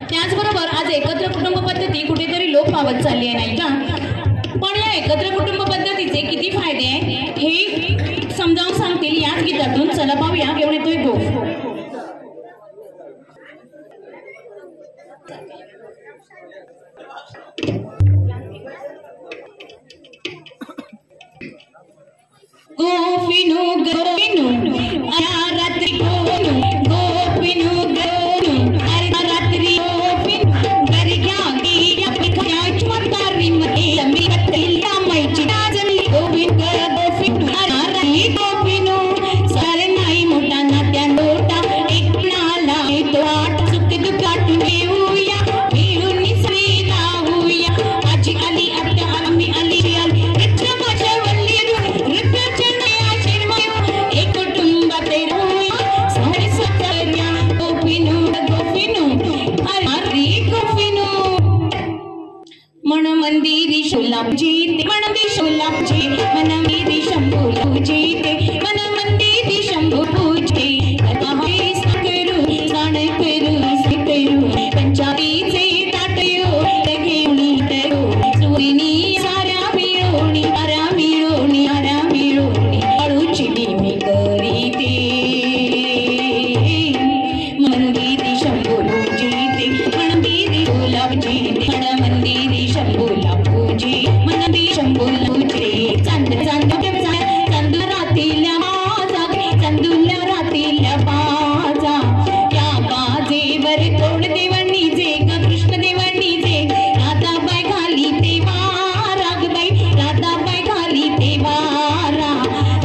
त्याचबरोबर आज एकत्र कुटुंब पद्धती कुठेतरी लोप पावत चालली आहे नाही का? पण या एकत्र कुटुंब पद्धतीचे किती फायदे आहे हे समजावून सांगतील याच गीतातून. चला पाहूया घेऊन येतोय गो. गोपिनू गोपिनू रात्री गोनू गोपिनू गोनू रात्री गोपिनू घर घ्या गिया पिखाची म्हातारी मध्ये मी कटल्या मैची डाजली गोविंद गोपिनू रात्री गोपिनू सारे नाही मोठा नात्या नोटा एक नाला तो आठ सुख दुखाट घेऊया मिळून श्री राहूया. आजी आली आत्या आम्ही आली रक्षा माझ्या वल्ली मन मंदिरी शोलापजी मन शोलापजी मन मंदिरी शंभू पूजिते मन मंदिरी शंभू पूजे कथा करू साण करू पंजाबीचे ताटयो घेऊनी तरू सुरीनी साऱ्या मिळवणी आरा मिळवणी अळूची मी करीते मंदिरी शंभू पूजिते मंदिरी शोलापजी मन मंदिरी शंभूला पूजे मंदिरी शंभूला पूजे चांद चांद चांदू रातीला माझा चांदूला रातीला माझा या बाजेवर कोण देवानी जे ग कृष्ण देवानी जे राधाबाई घाली तेवा रागबाई राधाबाई घाली तेवा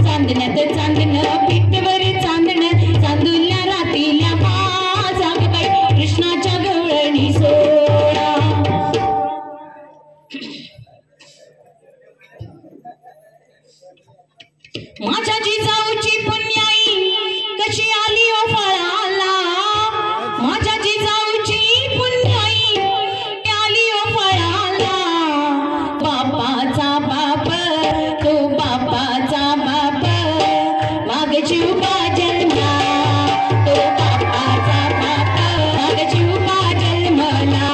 चांदण्यात चांदण पिठवर चांदण चांदूला रातीला माझा बाई कृष्णाच्या गवळणी सोळा. माझ्या जिजाऊची पुण्याई कशी आली ओ फळाला माझ्या जिजाऊची पुण्याई आली ओ फळाला. बापाचा बाप तो बापाचा बाप वाघ जीवा जन्मला तो बापाचा बाप वाघ जीवा जन्मला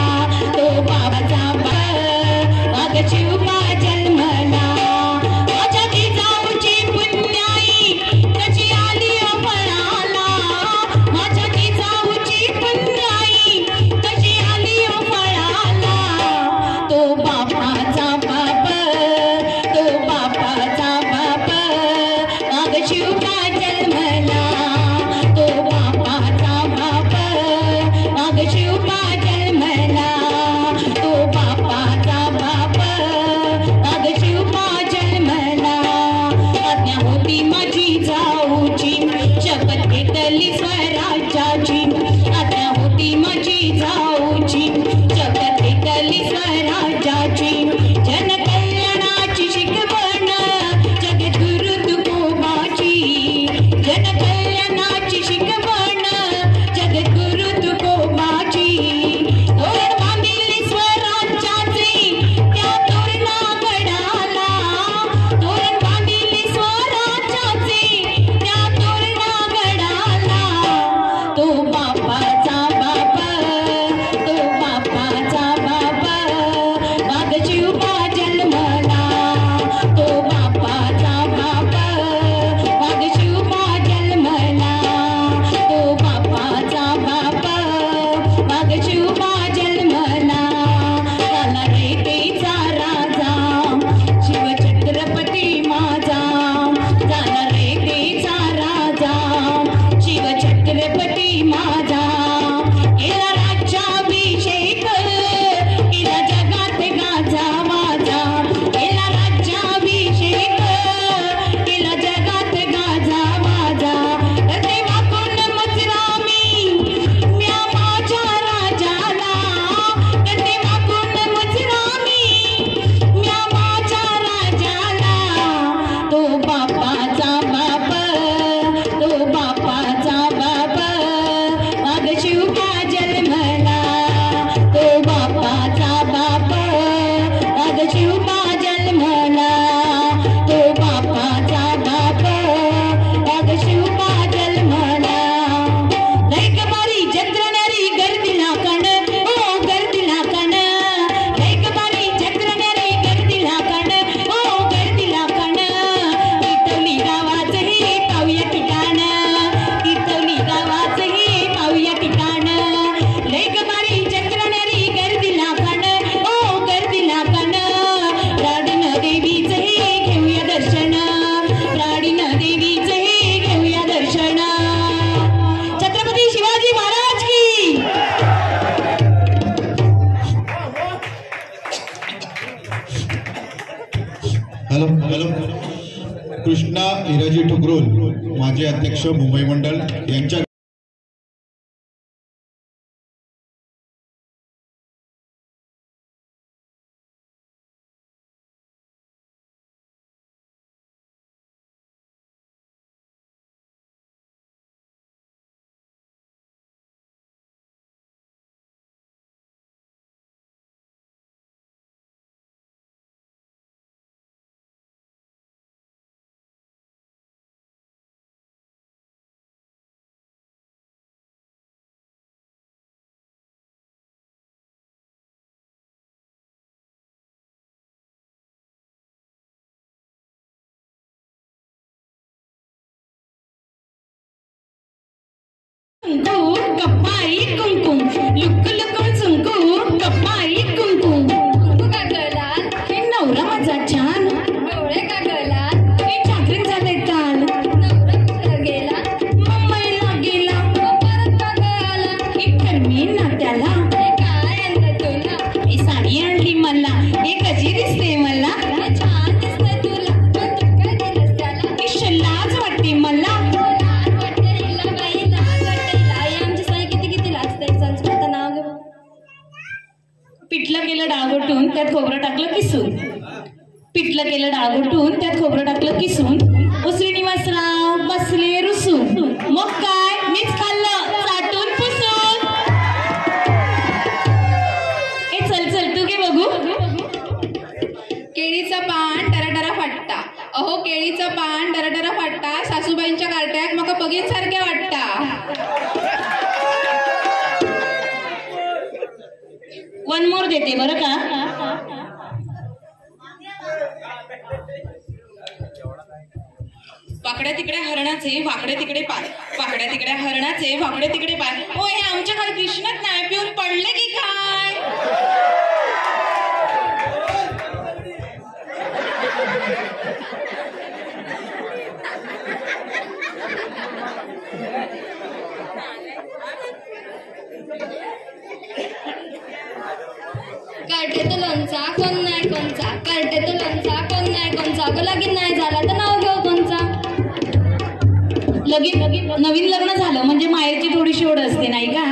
तो बापाचा बाप वाघ जीवा जन्मला. माझ्या जिजाऊची पुण्याई कशी हॅलो हॅलो. कृष्णा हिराजी ठुकरोल माजी अध्यक्ष मुंबई मंडळ यांच्या कप्पाई कुंकुम लुक लुकून सुंकू कप्पाई कुंकुम का गला हे नवरा माझा छान डोळे का गला हे चाकरीत झाले काल नवरा कुठं गेला मुंबईला गेला परत का आला इकडे मी नात्याला काय आणलं तुला ही साडी आणली मला हे कशी दिसते मला छान दिसते तुला पण तू काय दिलंस त्याला ही लाज वाटते मला पिठलं केलं डाळगोटून त्यात खोबरं टाकलं किसून पिठलं केलं डाळगोटून त्यात खोबरं टाकलं किसून श्रीनिवासराव बसले रुसून मग काय मीच खाल्लं चाटून पुसून ए चल चल तू घे बघू केळीचं पान टराटरा फाटता अहो केळीचं पान टराटरा फाटता सासूबाईंच्या कार्ट्यात मका बघीन सारखे वाटता वन मोर देते बरं का वाकड्या तिकडे हरणाचे वाकडे तिकडे पाय वाकड्या तिकडे हरणाचे वाकडे तिकडे पाय ओ हे आमच्या काय कृष्णात नाही पिऊन पडले की काय कार्टे तो लोणचा कोण नाही कोणचा कार्टे तो लोणचा कोण नाही कोणचा अगं लगीन नाही झाला तर नाव घेऊ कोणचा लगीन नवीन लग्न झालं म्हणजे माहेरची थोडीशी ओढ असते नाही का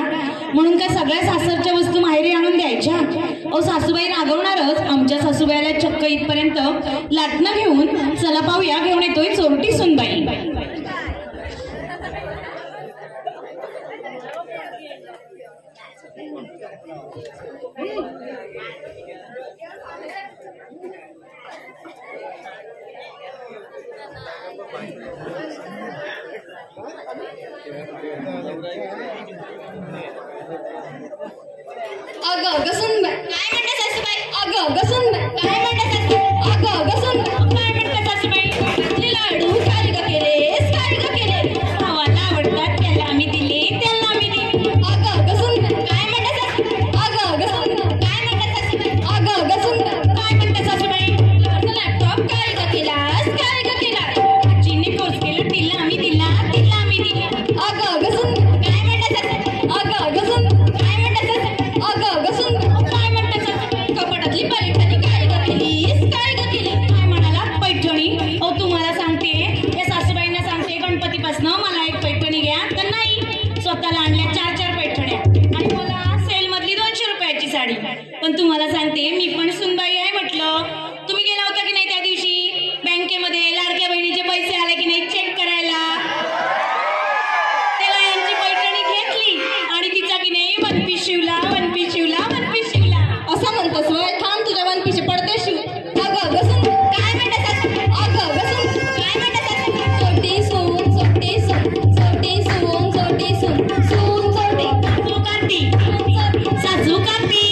म्हणून काय सगळ्या सासरच्या वस्तू माहेरी आणून द्यायच्या अहो सासूबाई रागवणारच आमच्या सासूबाईला चक्क इथपर्यंत लाटणं घेऊन चला पाहूया घेऊन येतोय चोरटी सुनबाई अगं सुनबाई काय म्हणते सासूबाई अगं सुनबाई काय म्हणते सासूबाई अगं सुनबाई काय म्हणते सासूबाई लाडू काय ग केलेस काय ग केले भावाला आवडतात त्याला आम्ही दिले त्याला आम्ही दिले अगं सुनबाई काय म्हणते सासूबाई अगं सुनबाई काय म्हणते सासूबाई अगं सुनबाई काय म्हणते सासूबाई लॅपटॉप काय ग केलास काय ग केला आजीने कोर्स केला तिला आम्ही दिला तिला आम्ही दिला अगं सुनबाई काय म्हणते सासूबाई अगं सुनबाई काय म्हणते सासूबाई अगं सुनबाई काय म्हणते सासूबाई कपाटातली पैठणी काय ग केलीस काय ग केली काय म्हणाला पैठणी अहो तुम्हाला सांगते या सासूबाईंना सांगते गणपतीपासनं मला एक पैठणी घ्या तर नाही स्वतःला आणल्या 4 पैठण्या आणि मला सेलमधली 200 रुपयाची साडी पण तुम्हाला सांगते मी पण सुनबाई आहे म्हटलं तुम्ही गेला होता की नाही त्या दिवशी बँकेमध्ये लाडक्या बहिणीचे पैसे आले की नाही चेक करायला तेव्हा यांची पैठणी घेतली आणि तिचा की नाही वन पीस शिवला वन पीस शिवला वन पीस शिवला असं म्हणतोस वय थांब तुझ्या वन पीस पडते शिव अगं बसून काय म्हणते सासूबाई अगं बसून काय म्हणते सासूबाई सोटी सून सोटी सून सोटी सून सोटी सून सून सोटी सासू काठी सासू काठी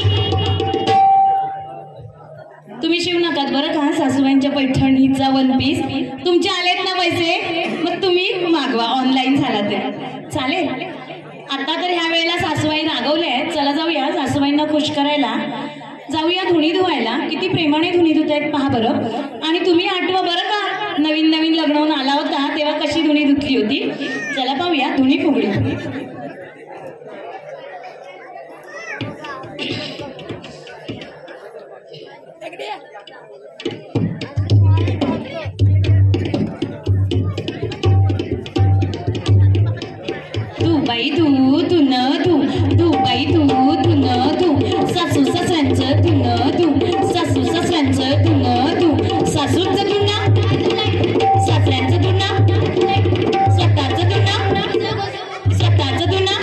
तुम्ही शिवू नकात बरं का सासूबाईंच्या पैठणीचा वन पीस तुमचे आलेत ना पैसे मग तुम्ही मागवा ऑनलाईन झाला ते चालेल आता तर ह्या वेळेला सासूबाई रागवल्या आहेत चला जाऊया सासूबाईंना खुश करायला जाऊया धुणी धुवायला किती प्रेमाने धुणी धुत आहेत पहा बरं आणि तुम्ही आठवा बरं का नवीन नवीन लग्न होऊन आला होता तेव्हा कशी धुणी धुतली होती चला पाहूया धुणी फुगडी धुन धू धू बाई धू धुन धू सासू सासऱ्यांचं धुन धू सासू सासऱ्यांचं धुन धू सासूचं धुना सासऱ्यांचं धुना स्वतःचं धुना स्वतःचं धुना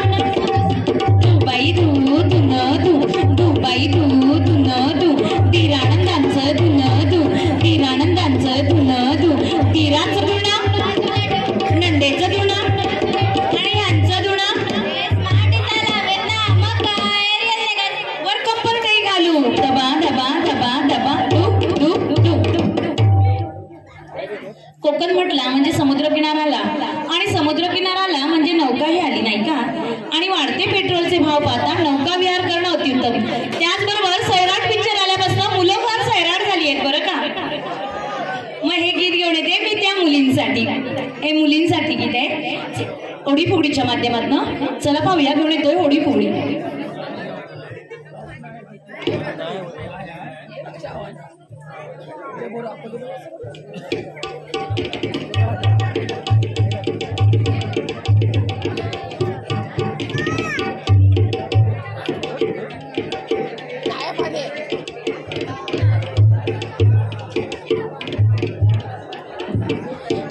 धू बाई धू धुन धू धू बाई धू धुन धू धीरानंदांचं धुन धू धीरानंदांचं धुन धू धीराचं धुना नंदेचं धुना आणि यांचं धुना वर कंपन काही घालू दबा दबा दबा दबा धू धू धू कोकण म्हटला म्हणजे समुद्रकिनाराला आणि समुद्रकिनाराला म्हणजे नौकाही आली नाही का आणि वाढते पेट्रोलचे भाव पाहता नौका विहार करणं अत्युत्तम त्याचबरोबर सैराट पिक्चर आल्यापासून मुलं फार सैराट झाली आहेत बरं का मग हे गीत घेऊन येते मी त्या मुलींसाठी हे मुलींसाठी गीत आहे ओढी फुगडीच्या माध्यमातून चला पाहूया घेऊन येतोय ओढी फुगडी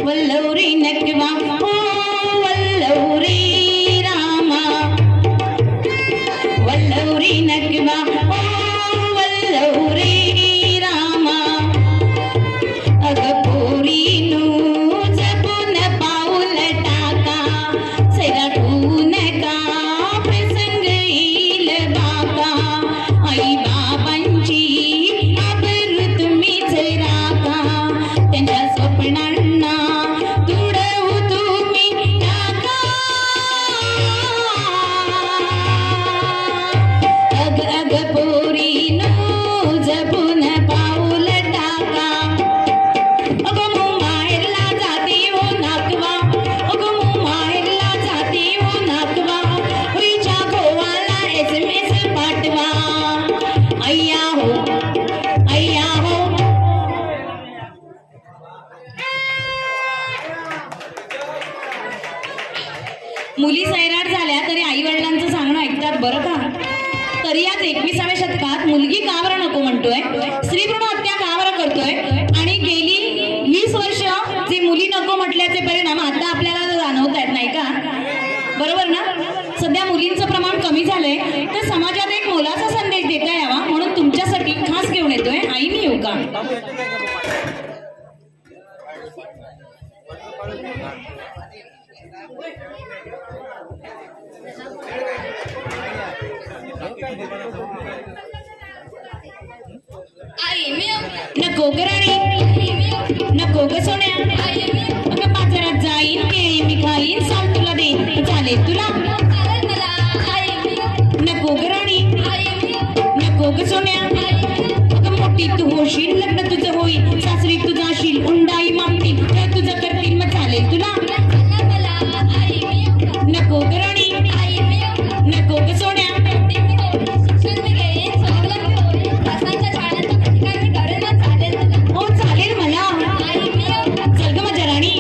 वल्लौरी नकवा ओ वल्लौरी रामा वल्लौरी नकवा ओ वल्लौरी रामा अग पोरीनू जपून पाऊल टाका सैराटून का प्रसंग येईल बाका आई बाबांची आबरू तुम्हीच राखा त्यांच्या स्वप्नांना मुली सैराट झाल्या तरी आई वडिलांचं सांगणं ऐकतात बरं का तरी आज 21व्या शतकात मुलगी का बरं नको म्हणतोय स्त्री भ्रूण हत्या का बरं करतोय आणि गेली 20 वर्ष जे मुली नको म्हटल्याचे परिणाम आता आपल्याला जाणवत आहेत नाही का बरोबर ना सध्या मुलींचं प्रमाण कमी झालंय तर समाजात एक मोलाचा संदेश देता यावा म्हणून तुमच्यासाठी खास घेऊन येतोय आई मी येऊ का नको ग राणी नको ग सोन्या अगं बाजारात जाईन केळी मी खाईन साल तुला देईन चालेल तुला नको ग राणी नको ग सोन्या अगं मोठी तू होशील लग्न तुझं होईल सासरी तू जाशील उंडाई मागतील तर तुझं करतील मग चालेल तुला नको ग राणी नको ग सोन्या हो चालेल मला चल ग माझ्या राणी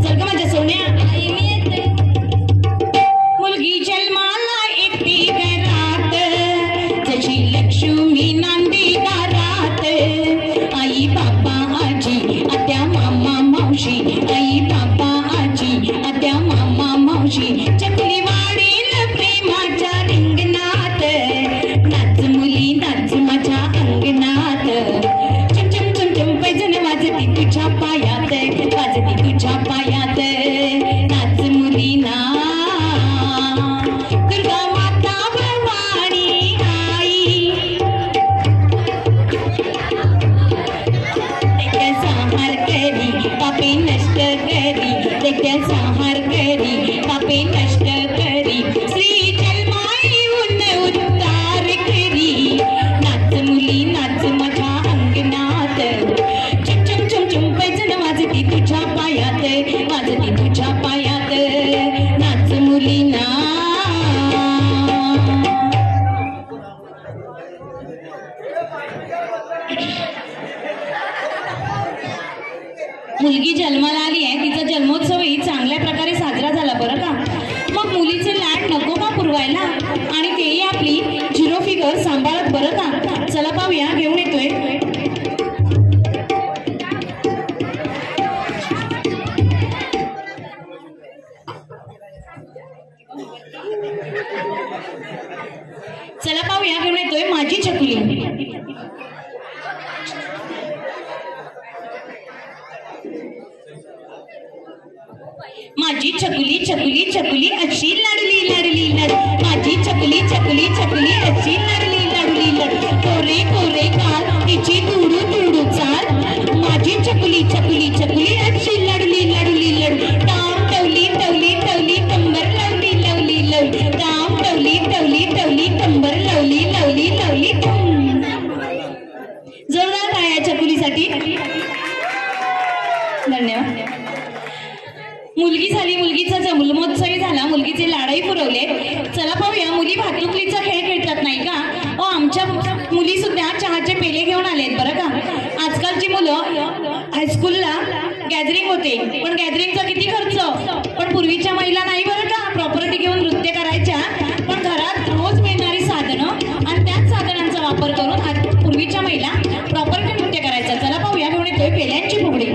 चल ग माझ्या सोन्या मुलगी जन्माला येते घरात जशी लक्ष्मी नांदी दारात आई बाबा आजी आत्या मामा मावशी आई बाबा आजी आत्या मामा मावशी चकली वाढेल प्रेमाच्या रिंगणात नाच मुली नाच माझ्या अंगणात चमचम चमचम पैजण वाजती तुझ्या पायात वाजती तुझ्या पायात नाच मुली ना दुर्गा माता भवानी आई संहार करी पापी नष्ट करी देखत्या संहार करी पापी नष्ट करी श्री जन्माई उद्धार करी नाच मुली नाच माझ्या अंगणात चमचम चमचम पैजण वाजती तुझ्या पायात वाजती तुझ्या पायात नाच मुली ना मुलगी जन्माला आली आहे तिचा जन्मोत्सवही चांगल्या प्रकारे साजरा झाला बरं का मग मुलीचे लाड नको या घेऊन येतोय माझी चकुली. माझी चकुली चकुली चकुली अशी लाडली लाडली लड. माझी चकुली चकुली चकुली अशी लाडली लाडली लड. कोरे कोरे काल तिची तुडू तुडू चाल. माझी चकुली चकुली चकुली अशी लाडली लाडली लड. टाम टवली टवली टवली कंबर लावली लावली लवली. टाम टवली टवली टवली कंबर लावली लावली लावली. जोरदार टाळ्या चकुलीसाठी. धन्यवाद. मुलगी झाली, मुलगीचा जन्मोत्सवी झाला, मुलगीचे लाडही पुरवले. चला पाहूया, मुली भातुकलीचा खेळ खेळतात नाही का? आमच्या मुली सुद्धा चहाचे पेले घेऊन आलेत बरं का. आजकालची मुलं हायस्कूलला गॅदरिंग होते, पण गॅदरिंगचा किती खर्च. पण पूर्वीच्या महिला नाही बरं का, प्रॉपर्टी घेऊन नृत्य करायच्या. पण घरात रोज मिळणारी साधनं आणि त्याच साधनांचा वापर करून पूर्वीच्या महिला प्रॉपर्टी नृत्य करायच्या. चला पाहूया, घेऊन येतोय पेल्यांची फुगडी.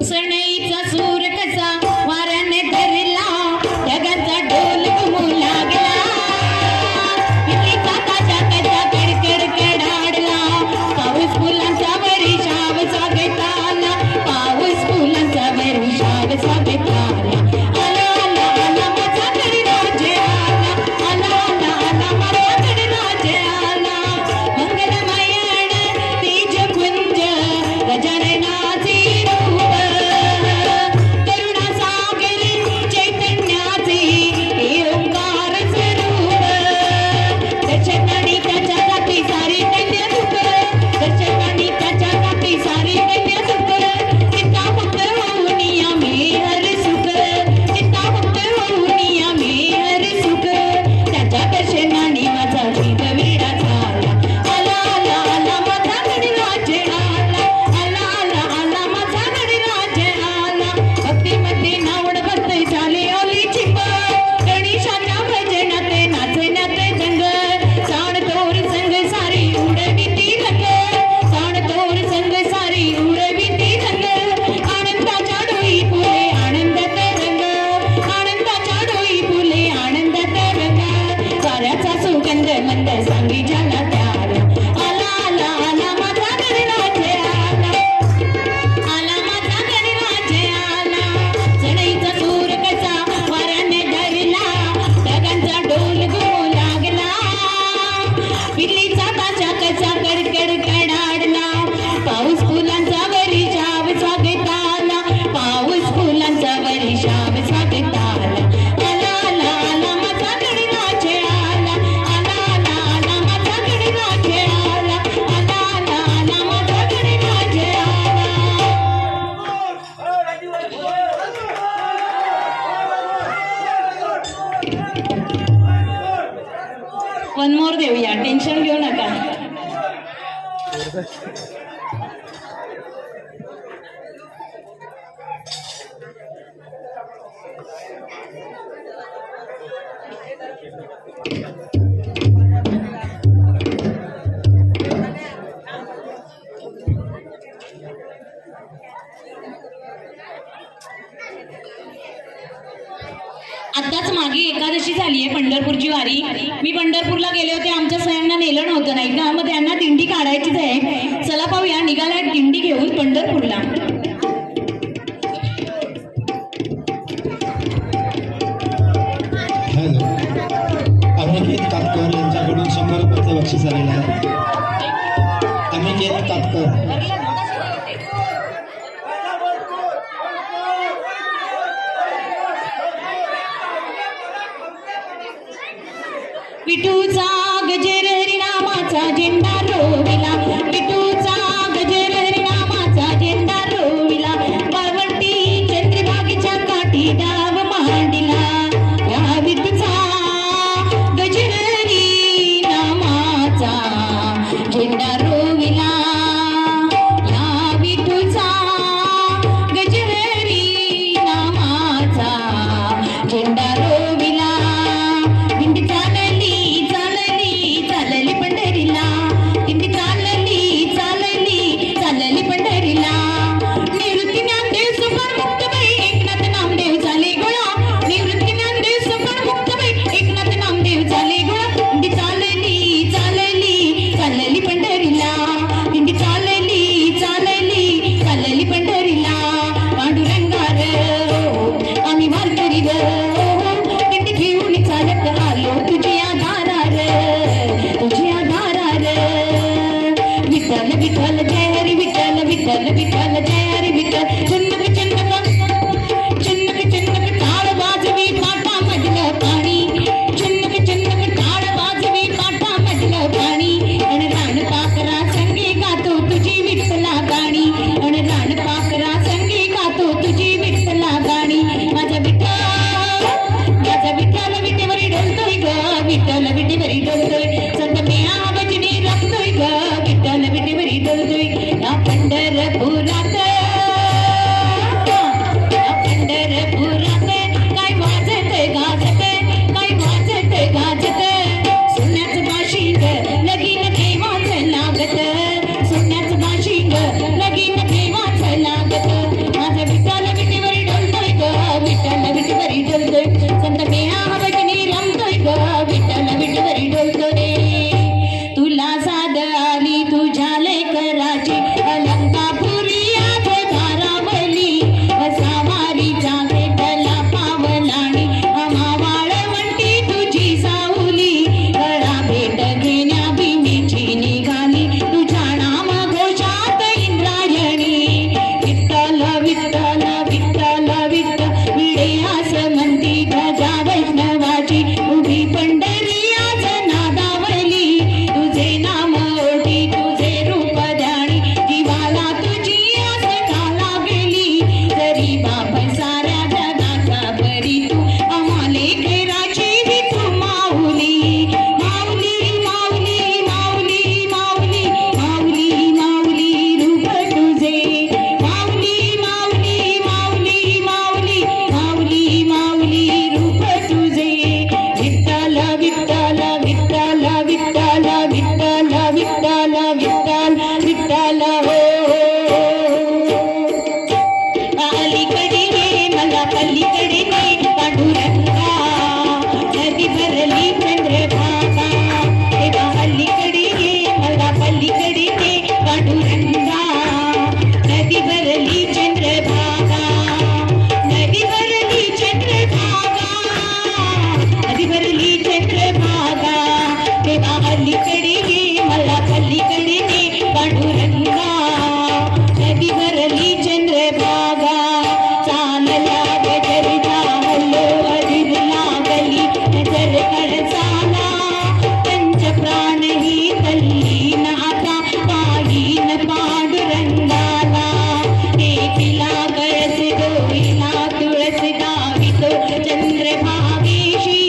सनईचा सूर कसा वाऱ्याने धरला, जगाचा ढोल घुमू लागला. पिलीचा ताजा कसा कडकड कडाडला. पाऊस फुलांचा वर्षाव स्वागत आला. पाऊस फुलांचा वर्षाव स्वागत आला. आला आला आला माझा गणराज आला. आला आला आला माझा गणराज आला. मंगलमयण तेजपुंज गजाननाचे वन मोर देऊया, टेन्शन घेऊ नका. आताच मागे एकादशी झाली आहे, पंढरपूरची वारी. मी पंढरपूरला गेले होते, आमच्या सयांना नेलं नव्हतं नाही का, मग त्यांना दिंडी काढायचीच आहे. चला पाहूया, निघाला दिंडी घेऊन पंढरपूरला. अनिकेत कातकर यांच्याकडून 100 रुपयाचं बक्षीस आलेलं आहे. अनिकेत कातकर. विठूचा गजर हरिनामाचा झेंडा रोविला. विठूचा गजर हरिनामाचा झेंडा रोविला. वाळवंट मला पलीकडे ने पांडुरंगा नदी भरली चंद्रभागा तेव्हा अलीकडे ये मला पलीकडे ने पांडुरंगा नदी भरली चंद्रभागा नदी भरली चंद्रभागा नदी भरली चंद्रभागा तेव्हा अलीकडे ये मला पलीकडे ने पांडुरंगा नदी भरली चंद्रभागा चालला गजरला हल्लो अधीर लागली नजर कळसाला पंच प्राण ही तल्लीन आता पायीन पांडुरंगाला एकीला कळस डोईला तुळस गावितो चंद्रभागेशी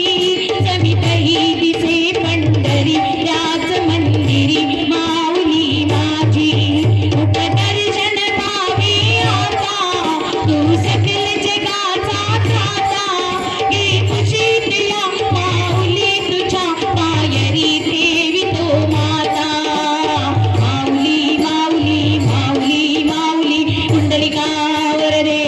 सवितही दिसे पंढरी त्याच मंदिरी माऊली माझी उपदर्शन भावे आता तू सकल जगाचा त्राता हे खुशीत या माऊली तुझ्या पायरी ठेवितो माता माऊली माऊली माऊली माऊली कुंडलिकावर रे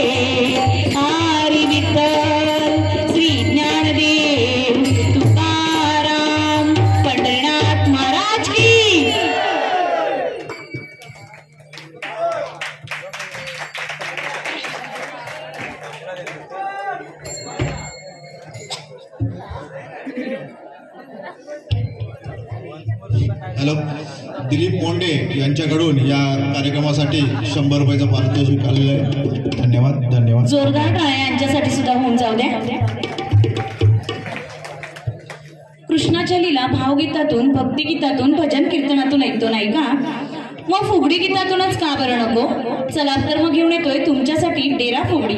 हरी विठ्ठल श्री ज्ञानदेव तुकाराम पंढरनाथ महाराज की हॅलो, दिलीप मोंडे यांच्याकडून या कार्यक्रमासाठी 100 रुपयाचा पारितोषिक आलेलं आहे. धन्यवाद धन्यवाद. जोरदार टाळ्या यांच्यासाठी सुद्धा होऊन जाऊ द्या. कृष्णाच्या लीला भावगीतातून भक्तिगीतातून भजन कीर्तनातून ऐकतो नाही का? मग फुगडी गीतातूनच का बरं नको? चला तर मग घेऊन येतोय तुमच्यासाठी डेरा फुगडी.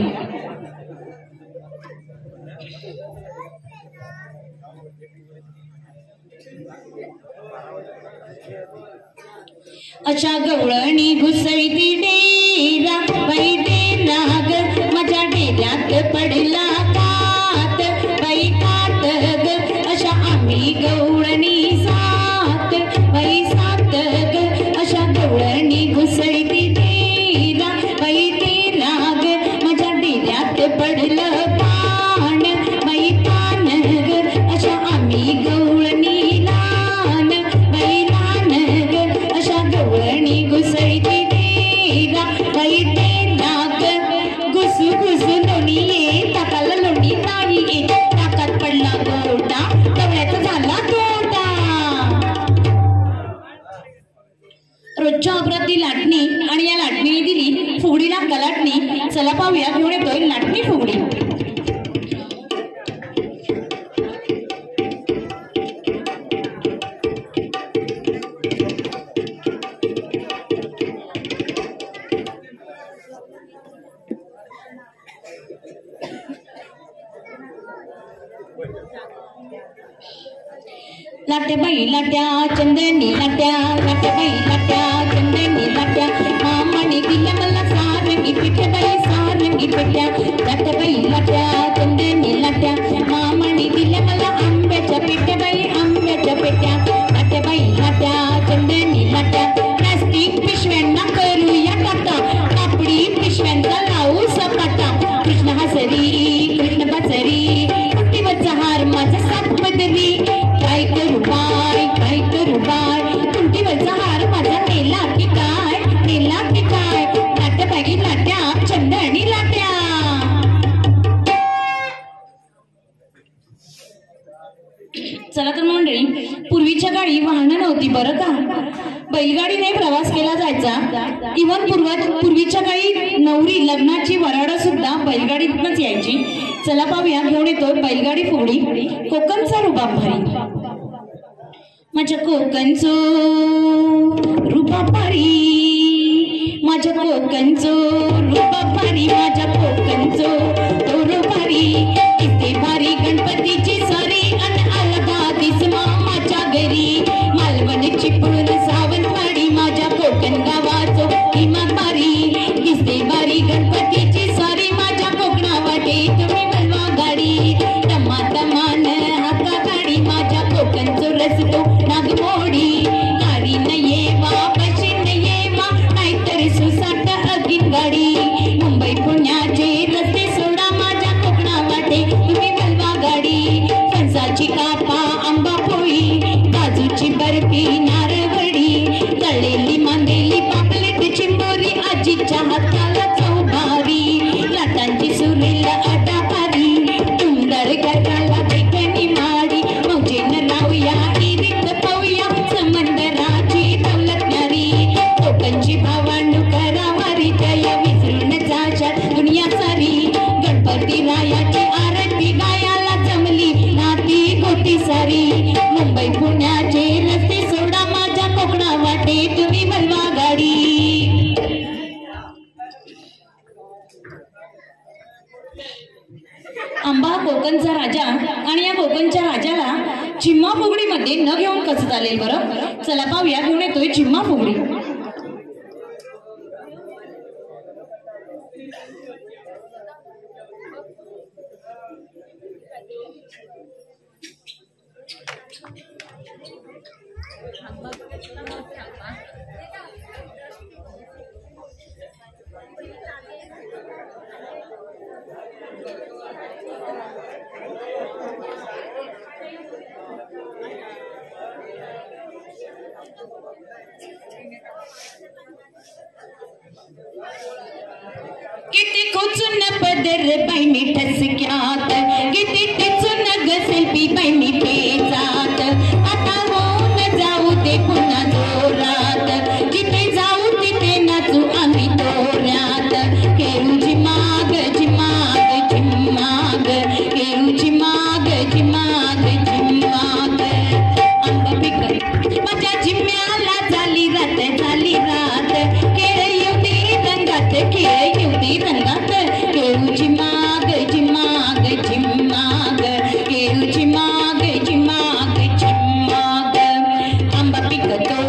अशा गवळणी घुसळती डेरा बाई डेरा ग माझ्या डेऱ्यात पडला कात बाई कात ग अशा आम्ही गवळणी सात बाई सात ग अशा गवळणी घुसळती डेरा बाई डेरा ग माझ्या डेऱ्यात पडलं पान बाई पान ग अशा आम्ही गवळणी लहान बाई लहान ग अशा गवळणी घुसळती डेरा बाई डेरा ग घुसू घुसू लोणी ये टाकाला लोणी नाही ये टाकात पडला गोटा गवळ्याचा झाला तोटा. रोजच्या वापरातली लाटणी आणि या लाटणीने दिली फुगडीला कलाटणी. चला पाहूया घेऊन येतोय लाटणी फुगडी. लाट्या बाई लाट्या चंदनी लाट्या लाट्या बाई लाट्या चंदनी लाट्या मामाने दिल्या मला सारंगी पिठ्या बाई सारंगी पिठ्या. लाट्या बाई लाट्या चंदनी लाट्या मामाने दिल्या मला आंब्याच्या पेट्या बाई आंब्याच्या पेट्या. लाट्या बाई लाट्या चंदनी लाट्या प्लास्टिक पिशव्यांना करूया टाटा कापडी पिशव्यांचा लावू सपाटा. कृष्ण हसरी कृष्ण बसरी कुंटीवरचा हार माझा सात पदरी काय करू बाय कुंटीवरचा हार माझा नेला की काय लाट्या बाई लाट्या चंदनी लाट्या. चला तर मंडळी, पूर्वीच्या काळी वाहनं नव्हती बरं का. बैलगाडीने प्रवास केला जायचा. इव्हन पूर्वीच्या काळी नवरी लग्नाची वराडं सुद्धा बैलगाडीतूनच यायची. चला पाहूया घेऊन येतो बैलगाडी फुगडी. कोकणचा रुबाब भारी माझ्या कोकणचो रुबाब भारी माझ्या कोकणचो रुबाब भारी माझ्या कोकणचो रुबाब भारी. इथे भारी गणपतीची सरी अन अलगा दिस मामाच्या घरी मालवण चिपळूण सावंतवाडी माझ्या कोकण गावाचो किमान भारी. दिसते भारी गणपतीची सरी माझ्या कोकणा वाटे तुम्ही बनवा गाडी. तमा तमान हाका गाडी माझ्या कोकणचो रसतो नागमोडी. गाडी न येवा बशी न येवा नाहीतर सुसाट अगीन गाडी. मुंबई पुण्या आंबा हा कोकणचा राजा आणि या कोकणच्या राजाला चिम्मा फुगडीमध्ये न घेऊन कसं चालेल बरं? चला पाहूया, घेऊन येतोय चिम्मा फुगडी. किती खोचून पदर बाईनी ठसक्यात, किती टेचून गसेल बाईनी पेचात. आता होऊन जाऊ दे पुन्हा जोरात, जिथे जाऊ तिथे नाचू आम्ही दोऱ्यात. केळूची माग झिमाग झिमाग, केळूची माग झिमाग झिमाग. आंबा पिकत माझ्या झिम्म्याला झाली रात, झाली रात. केळ येऊ रंगात, केळ येऊ रंगात. केळूची माग झिमाग झिमाग, केळूची माग झिमाग झिमाग. आंबा पिकतो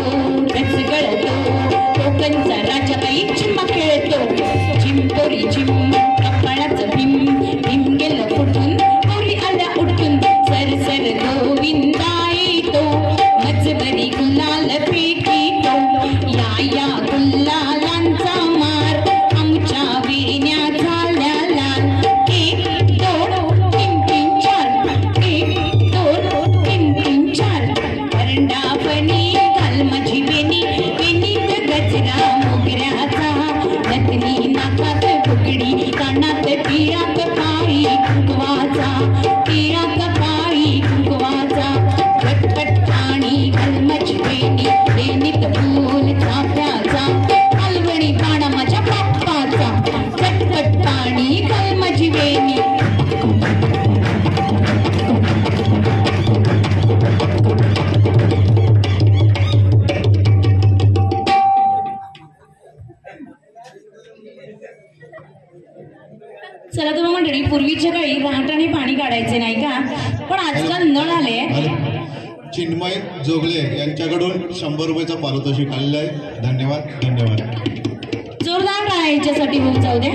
रस गळतो, कोकणचा राजा बाई झिम्मा खेळतो. झिम पोरी झिम, कपाळाचं भीम, भीम गेलं फुटून, पोरी आल्या उठून. सर सर गोविंदा येतो, मजबरी गुलाल फेकीतो. या गुलालांचा मार, आमच्या वेण्या झाल्या लाल. 1 2 3 3 4, 1 2 3 3 4. करंडापणी घाल माझी वेणी, वेणीत गजरा मोगऱ्याचा. रत्नी नाकात फुगडी, कानात पिळात काळी कुंकवाचा, पिळात काळी कुंकवाचा. पटपट पाणी घाल माझी वेणी, वेणीत फूल चाफ्याचा. अलवणी पाणा माझ्या बाप्पाचा, पटपट पाणी घाल माझी वेणी. चला तर मंडळी, पूर्वीच्या काळी रहाटाने पाणी काढायचे नाही का, पण आजकाल नळ आले. चिन्मय जोगले यांच्याकडून 100 रुपयाचा पारितोषिक आलेलं आहे. धन्यवाद धन्यवाद. जोरदार टाळ्या याच्यासाठी होऊन जाऊ दे.